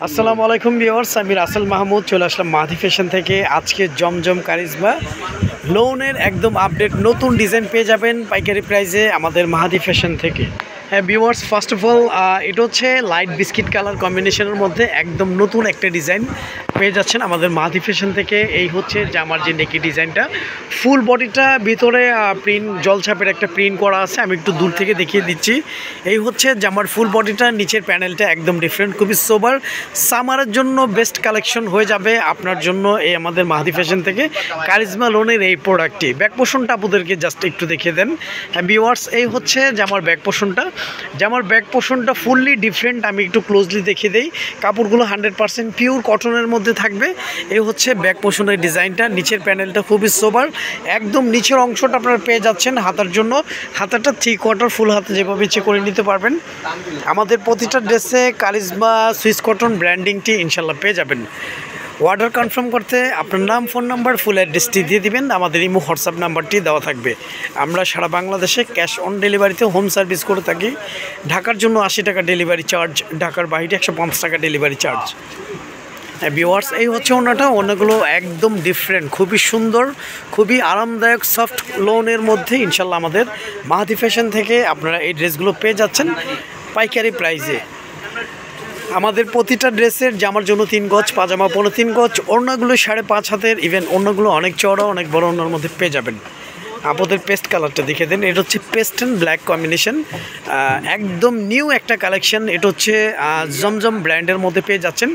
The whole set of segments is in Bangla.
আসসালামু আলাইকুম ভিউয়ার্স, আমি রাসেল মাহমুদ চলে আসলাম মাহাদি ফ্যাশন থেকে। আজকে জমজম কারিজমা লোনের একদম আপডেট নতুন ডিজাইন পেয়ে যাবেন পাইকারি প্রাইসে আমাদের মাহাদি ফ্যাশন থেকে। হ্যাঁ ভিউয়ার্স, ফার্স্ট অফ অল এটা হচ্ছে লাইট বিস্কিট কালার কম্বিনেশনের মধ্যে একদম নতুন একটা ডিজাইন পেয়ে যাচ্ছেন আমাদের মাহাদি ফ্যাশন থেকে। এই হচ্ছে জামার যে নেকি ডিজাইনটা, ফুল বডিটা ভিতরে প্রিন্ট জলছাপের একটা প্রিন্ট করা আছে। আমি একটু দূর থেকে দেখিয়ে দিচ্ছি। এই হচ্ছে জামার ফুল বডিটা, নিচের প্যানেলটা একদম ডিফারেন্ট, খুবই সোবার। সামারের জন্য বেস্ট কালেকশন হয়ে যাবে আপনার জন্য এই আমাদের মাহাদি ফ্যাশন থেকে কারিজমা লোনের এই প্রোডাক্টটি। ব্যাক পোর্শনটা আপনাদেরকে জাস্ট একটু দেখিয়ে দেন। হ্যাঁ ভিউয়ার্স, এই হচ্ছে জামার ব্যাক পোর্শনটা। জামার ব্যাক পোর্শনটা ফুললি ডিফারেন্ট, আমি একটু ক্লোজলি দেখিয়ে দিই। কাপড়গুলো 100% পিওর কটনের মধ্যে থাকবে। এই হচ্ছে ব্যাক পোর্শনের ডিজাইনটা, নিচের প্যানেলটা খুবই সোবার। একদম নিচের অংশটা আপনারা পেয়ে যাচ্ছেন হাতার জন্য। হাতাটা 3/4 ফুল হাতে যেভাবে ইচ্ছে করে নিতে পারবেন। আমাদের প্রতিটা ড্রেসে কারিজমা সুইস কটন ব্র্যান্ডিংটি ইনশাল্লাহ পেয়ে যাবেন। অর্ডার কনফার্ম করতে আপনার নাম, ফোন নাম্বার, ফুল অ্যাড্রেসটি দিয়ে দিবেন। আমাদের ইমো হোয়াটসঅ্যাপ নাম্বারটি দেওয়া থাকবে। আমরা সারা বাংলাদেশে ক্যাশ অন ডেলিভারিতে হোম সার্ভিস করে থাকি। ঢাকার জন্য 80 টাকা ডেলিভারি চার্জ, ঢাকার বাইরে 150 টাকা ডেলিভারি চার্জ। ভিউয়ার্স, এই হচ্ছে ওনাটা। ওনাগুলো একদম ডিফারেন্ট, খুবই সুন্দর, খুবই আরামদায়ক সফট লোনের মধ্যে ইনশাল্লাহ আমাদের মাহাদি ফ্যাশন থেকে আপনারা এই ড্রেসগুলো পেয়ে যাচ্ছেন পাইকারি প্রাইসে। আমাদের প্রতিটা ড্রেসের জামার জন্য 3 গজ, পাজামা 3.5 গজ, ওড়নাগুলো 5.5 হাতের, ইভেন ওড়নাগুলো অনেক চওড়া, অনেক বড় ওড়নার মধ্যে পেয়ে যাবেন। আপনাদের পেস্ট কালারটা দেখে দেন। এটা হচ্ছে পেস্ট অ্যান্ড ব্ল্যাক কম্বিনেশন, একদম নিউ একটা কালেকশন। এটা হচ্ছে জমজম ব্র্যান্ডের মধ্যে পেয়ে যাচ্ছেন।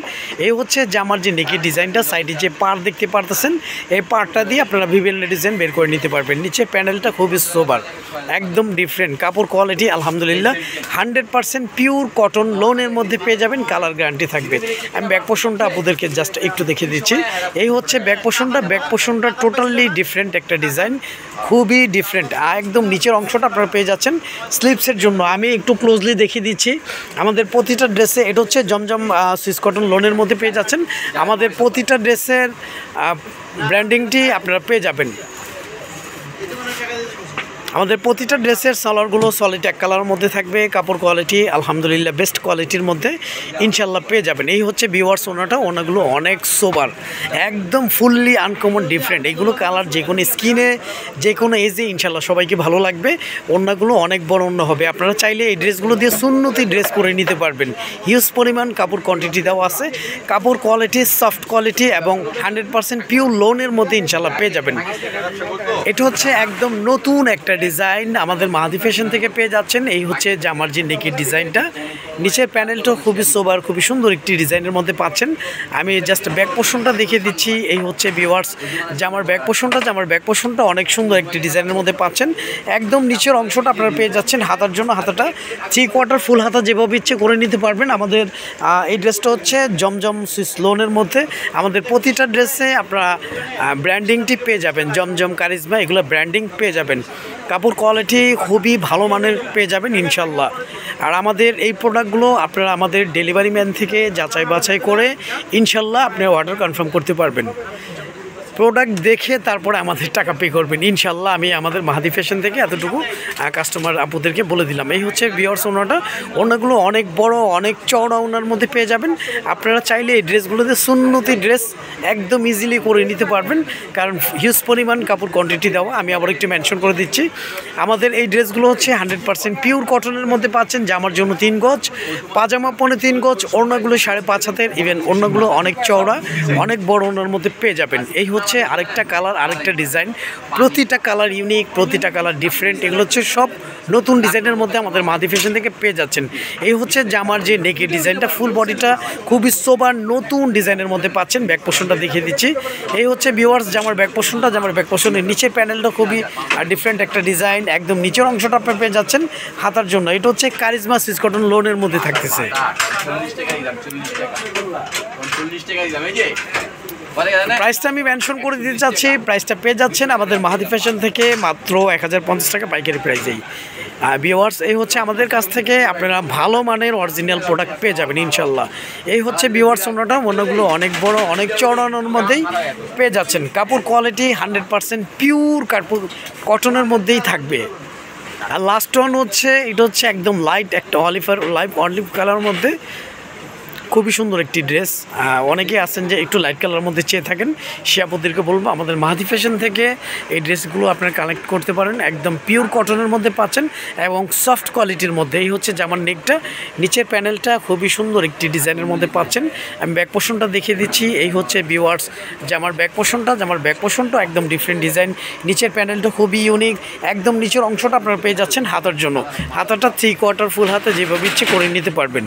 এই হচ্ছে জামার যে নেকি ডিজাইনটা, সাইডে যে পার দেখতে পারতেছেন, এই পারটা দিয়ে আপনারা বিভিন্ন ডিজাইন বের করে নিতে পারবেন। নিচে প্যানেলটা খুবই সোবার, একদম ডিফারেন্ট। কাপড় কোয়ালিটি আলহামদুলিল্লাহ 100% পিওর কটন লোনের মধ্যে পেয়ে যাবেন, কালার গ্যারান্টি থাকবে। আমি ব্যাক পোর্শনটা আপনাদেরকে জাস্ট একটু দেখিয়ে দিচ্ছি। এই হচ্ছে ব্যাক পোর্শনটা। ব্যাক পোর্শনটা টোটালি ডিফারেন্ট একটা ডিজাইন, খুবই ডিফারেন্ট। একদম নিচের অংশটা আপনারা পেয়ে যাচ্ছেন স্লিপসের জন্য। আমি একটু ক্লোজলি দেখিয়ে দিচ্ছি। আমাদের প্রতিটা ড্রেসে এটা হচ্ছে জমজম সুইস কটন লোনের মধ্যে পেয়ে যাচ্ছেন। আমাদের প্রতিটা ড্রেসের ব্র্যান্ডিংটি আপনারা পেয়ে যাবেন। আমাদের প্রতিটা ড্রেসের সালোয়ারগুলো সলিড এক কালারের মধ্যে থাকবে। কাপড় কোয়ালিটি আলহামদুলিল্লাহ বেস্ট কোয়ালিটির মধ্যে ইনশাল্লাহ পেয়ে যাবেন। এই হচ্ছে ভিউয়ার্স ওনাটা। ওনাগুলো অনেক সোবার, একদম ফুললি আনকমন ডিফারেন্ট। এইগুলো কালার যে কোনো স্কিনে, যে কোনো এজে ইনশাল্লাহ সবাইকে ভালো লাগবে। ওনাগুলো অনেক বড় ওনা হবে। আপনারা চাইলে এই ড্রেসগুলো দিয়ে সুন্নতি ড্রেস করে নিতে পারবেন। হিউজ পরিমাণ কাপড় কোয়ান্টিটি দেওয়া আছে। কাপড় কোয়ালিটি সফট কোয়ালিটি এবং 100% পিওর লোনের মধ্যে ইনশাল্লাহ পেয়ে যাবেন। এটা হচ্ছে একদম নতুন একটা ডিজাইন আমাদের মাহাদি ফ্যাশন থেকে পেয়ে যাচ্ছেন। এই হচ্ছে জামার যে নেকের ডিজাইনটা, নিচের প্যানেলটাও খুবই সোবার, খুবই সুন্দর একটি ডিজাইনের মধ্যে পাচ্ছেন। আমি জাস্ট ব্যাক পোর্শনটা দেখিয়ে দিচ্ছি। এই হচ্ছে ভিউয়ার্স জামার ব্যাক পোর্শনটা। জামার ব্যাক পোর্শনটা অনেক সুন্দর একটি ডিজাইনের মধ্যে পাচ্ছেন। একদম নিচের অংশটা আপনারা পেয়ে যাচ্ছেন হাতার জন্য। হাতাটা 3/4 ফুল হাতা যেভাবে ইচ্ছে করে নিতে পারবেন। আমাদের এই ড্রেসটা হচ্ছে জমজম সুইস লোনের মধ্যে। আমাদের প্রতিটা ড্রেসে আপনারা ব্র্যান্ডিংটি পেয়ে যাবেন, জমজম কারিজমা এগুলো ব্র্যান্ডিং পেয়ে যাবেন। কাপড় কোয়ালিটি খুবই ভালো মানের পেয়ে যাবেন ইনশাল্লাহ। আর আমাদের এই প্রোডাক্টগুলো আপনারা আমাদের ডেলিভারি ম্যান থেকে যাচাই বাছাই করে ইনশাল্লাহ আপনি অর্ডার কনফার্ম করতে পারবেন। প্রোডাক্ট দেখে তারপরে আমাদের টাকা পে করবেন ইনশাল্লাহ। আমি আমাদের মাহাদি ফ্যাশন থেকে এতটুকু কাস্টমার আপুদেরকে বলে দিলাম। এই হচ্ছে ভিউয়ার্স ওনাটা। ওনাগুলো অনেক বড়, অনেক চওড়া ওনার মধ্যে পেয়ে যাবেন। আপনারা চাইলে এই ড্রেসগুলোতে সুন্নতি ড্রেস একদম ইজিলি করে নিতে পারবেন, কারণ হিউজ পরিমাণ কাপড় কোয়ান্টিটি দেওয়া। আমি আবার একটু মেনশন করে দিচ্ছি। আমাদের এই ড্রেসগুলো হচ্ছে 100% পিওর কটনের মধ্যে পাচ্ছেন। জামার জন্য 3 গজ, পাজামা 3.5 গজ, ওড়নাগুলো 5.5 হাতের, ইভেন ওড়নাগুলো অনেক চওড়া, অনেক বড় ওড়নার মধ্যে পেয়ে যাবেন। এই হচ্ছে আরেকটা কালার, আরেকটা ডিজাইন। প্রতিটা কালার ইউনিক, প্রতিটা কালার ডিফারেন্ট। এগুলো হচ্ছে সব নতুন ডিজাইনের মধ্যে আমাদের মাহাদি ফ্যাশন থেকে পেয়ে যাচ্ছেন। এই হচ্ছে জামার যে নেকের ডিজাইনটা, ফুল বডিটা খুবই সোবার নতুন ডিজাইনের মধ্যে পাচ্ছেন। ব্যাক পোর্শনটা দেখিয়ে দিচ্ছি। এই হচ্ছে ভিউয়ার্স জামার ব্যাক পোর্শনটা। জামার ব্যাক পোর্শনের নিচের প্যানেলটা খুবই ডিফারেন্ট একটা ডিজাইন। একদম নিচের অংশটা আপনারা পেয়ে যাচ্ছেন হাতার জন্য। এটা হচ্ছে কারিজমা সুইস কটন লোনের মধ্যে থাকতেছে। প্রাইসটা আমি মেনশন করে দিতে চাচ্ছি। প্রাইসটা পেয়ে যাচ্ছেন আমাদের মাহাদি ফ্যাশন থেকে মাত্র 1050 টাকা পাইকারি প্রাইসেই। ভিউয়ার্স, এই হচ্ছে আমাদের কাছ থেকে আপনারা ভালো মানের অরিজিনাল প্রোডাক্ট পেয়ে যাবেন ইনশাল্লাহ। এই হচ্ছে ভিউয়ার্স ওনাটা। ওনাগুলো অনেক বড়, অনেক চওড়ানোর মধ্যেই পেয়ে যাচ্ছেন। কাপড় কোয়ালিটি 100% পিওর কাপড় কটনের মধ্যেই থাকবে। আর লাস্ট ওয়ান হচ্ছে, এটা হচ্ছে একদম লাইট একটা অলিভ কালারের মধ্যে খুবই সুন্দর একটি ড্রেস। অনেকে আছেন যে একটু লাইট কালারের মধ্যে চেয়ে থাকেন, সে আপুদেরকে বলবো আমাদের মাহাদি ফ্যাশন থেকে এই ড্রেসগুলো আপনারা কালেক্ট করতে পারেন। একদম পিওর কটনের মধ্যে পাচ্ছেন এবং সফট কোয়ালিটির মধ্যে। এই হচ্ছে জামার নেকটা, নিচের প্যানেলটা খুবই সুন্দর একটি ডিজাইনের মধ্যে পাচ্ছেন। আমি ব্যাক পোর্শনটা দেখিয়ে দিচ্ছি। এই হচ্ছে ভিউয়ার্স জামার ব্যাক পোর্শনটা একদম ডিফারেন্ট ডিজাইন। নিচের প্যানেলটা খুবই ইউনিক। একদম নিচের অংশটা আপনারা পেয়ে যাচ্ছেন হাতার জন্য। হাতাটা 3/4 ফুল হাতে যেভাবে ইচ্ছে করে নিতে পারবেন।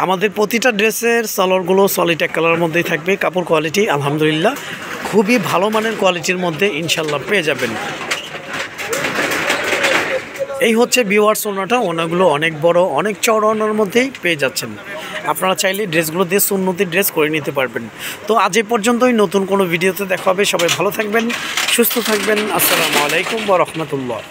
আমাদের প্রতিটা ড্রেসের সালোয়ারগুলো সলিড এক কালারের মধ্যেই থাকবে। কাপড় কোয়ালিটি আলহামদুলিল্লাহ খুবই ভালো মানের কোয়ালিটির মধ্যে ইনশাল্লাহ পেয়ে যাবেন। এই হচ্ছে ভিউয়ার্স ওনাগুলো অনেক বড়, অনেক চওড়া ওনার মধ্যেই পেয়ে যাচ্ছেন। আপনারা চাইলে ড্রেসগুলো দিয়ে সুন্নতি ড্রেস করে নিতে পারবেন। তো আজ এ পর্যন্তই, নতুন কোনো ভিডিওতে দেখা হবে। সবাই ভালো থাকবেন, সুস্থ থাকবেন। আসসালামু আলাইকুম ওয়া রাহমাতুল্লাহ।